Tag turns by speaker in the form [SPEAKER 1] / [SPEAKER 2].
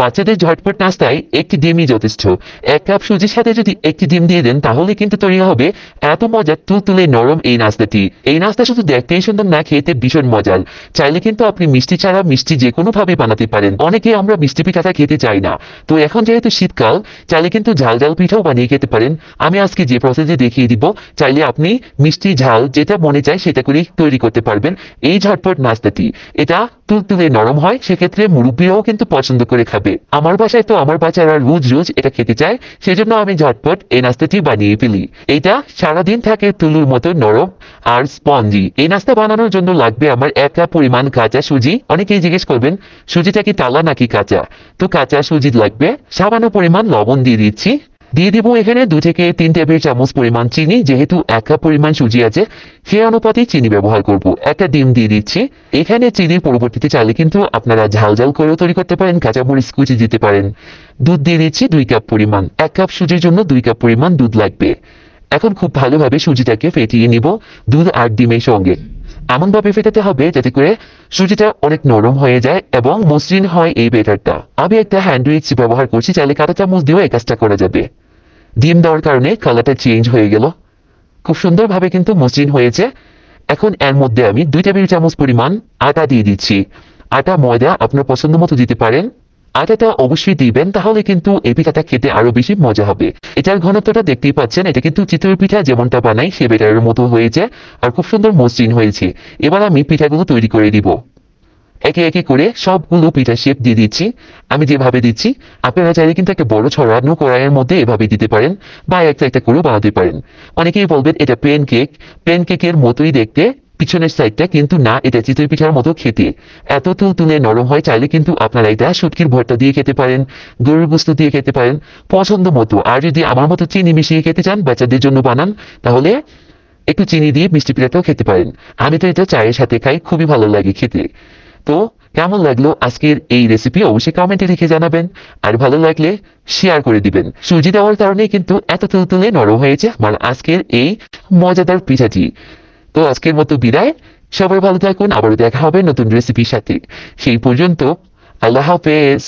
[SPEAKER 1] বাচ্চাদের ঝটপট নাস্তায় একটি ডিমই যথেষ্ট। 1 কাপ সুজির সাথে যদি একটি ডিম দিয়ে দেন তাহলে কিন্তু তৈরি হবে এত মজার তুলতুলে নরম এই নাস্তাটি। এই নাস্তা শুধু দেখতেই সুন্দর না, খেতে ভীষণ মজার। চাইলে কিন্তু আপনি মিষ্টি ছাড়া মিষ্টি যে কোনো ভাবে বানাতে পারেন। অনেকে আমরা মিষ্টি পিঠাটা খেতে চাই না, তো এখন যেহেতু শীতকাল চাইলে কিন্তু ঝাল ঝাল পিঠাও বানিয়ে খেতে পারেন। আমি আজকে যে প্রসেসে দেখিয়ে দিব, চাইলে আপনি মিষ্টি ঝাল যেটা মনে চায় সেটা করে তৈরি করতে পারবেন এই ঝটপট নাস্তাটি। এটা তুলতুলে নরম হয়, সেক্ষেত্রে মুরব্বীরাও কিন্তু পছন্দ করে খাবে। আমার বাসায় তো আমার বাচ্চারা রোজ রোজ এটা খেতে চায়, সেজন্য আমি ঝটপট এই নাস্তাটি বানিয়ে ফেলি। এটা সারাদিন থাকে তুলুর মতো নরম আর স্পঞ্জি। এই নাস্তা বানানোর জন্য লাগবে আমার 1 কাপ পরিমাণ কাঁচা সুজি। অনেকেই জিজ্ঞেস করবেন সুজিটা কি টালা নাকি কাঁচা, তো কাঁচা সুজি লাগবে। সামান্য পরিমাণ লবণ দিয়ে দিচ্ছি। দিয়ে দিব এখানে 2 থেকে 3 টেবিল চামচ পরিমাণ চিনি। যেহেতু 1 কাপ পরিমাণ সুজি আছে সেই অনুপাতেই চিনি ব্যবহার করব। একটা ডিম দিয়ে দিচ্ছি। এখানে চিনির পরবর্তীতে চাইলে কিন্তু আপনারা ঝাল ঝাল করেও তৈরি করতে পারেন, কাঁচামরিচ কুচি দিতে পারেন। দুধ দিয়ে দিচ্ছি 2 কাপ পরিমাণ। 1 কাপ সুজির জন্য 2 কাপ পরিমাণ দুধ লাগবে। এখন খুব ভালোভাবে সুজিটাকে ফেটিয়ে নিব দুধ আর ডিমের সঙ্গে। এমনভাবে ফেটাতে হবে যাতে করে সুজিটা অনেক নরম হয়ে যায় এবং মসৃণ হয় এই ব্যাটারটা। আমি একটা হ্যান্ড উইক্স ব্যবহার করছি, চাইলে কাঁটা চামচ দিয়েও এই কাজটা করা যাবে। ডিম দেওয়ার কারণে কালারটা চেঞ্জ হয়ে গেল, খুব সুন্দরভাবে কিন্তু মসৃণ হয়েছে। এখন এর মধ্যে আমি 2 টেবিল চামচ পরিমাণ আটা দিয়ে দিচ্ছি। আটা ময়দা আপনার পছন্দ মতো দিতে পারেন। আটাটা অবশ্যই দিবেন, তাহলে কিন্তু এই পিঠাটা খেতে আরো বেশি মজা হবে। এটার ঘনত্বটা দেখতেই পাচ্ছেন, এটা কিন্তু চিতই পিঠা যেমনটা বানাই সে ব্যাটারের মতো হয়েছে আর খুব সুন্দর মসৃণ হয়েছে। এবার আমি পিঠাগুলো তৈরি করে দিব। একে একে করে সবগুলো পিঠা শেপ দিয়ে দিচ্ছি। আমি যেভাবে দিচ্ছি আপনারা চাইলে কিন্তু একটা বড় ছড়ানো কড়াইয়ের মধ্যে এভাবে দিতে পারেন বা একটা একটা করেও বানাতে পারেন। অনেকেই বলবেন এটা প্লেন কেকের মতোই দেখতে পিছনের সাইডটা, কিন্তু না, এটা চিতই পিঠার মতো খেতে। এত তুলতুলে নরম হয়। চাইলে কিন্তু আপনারা এটা শুটকির ভর্তা দিয়ে খেতে পারেন, গরুর গোশত দিয়ে খেতে পারেন, পছন্দ মতো। আর যদি আমার মতো চিনি মিশিয়ে খেতে চান, বাচ্চাদের জন্য বানান, তাহলে একটু চিনি দিয়ে মিষ্টি পিঠাটাও খেতে পারেন। আমি তো এটা চায়ের সাথে খাই, খুবই ভালো লাগে খেতে। তো কেমন লাগলো আজকের এই রেসিপি অবশ্যই কমেন্টে লিখে জানাবেন, আর ভালো লাগলে শেয়ার করে দিবেন। সুজি দেওয়ার কারণে কিন্তু এত তুলতুলে নরম হয়েছে আমার আজকের এই মজাদার পিঠাটি। তো আজকের মতো বিদায়, সবাই ভালো থাকুন, আবারও দেখা হবে নতুন রেসিপির সাথে। সেই পর্যন্ত আল্লাহ হাফেজ।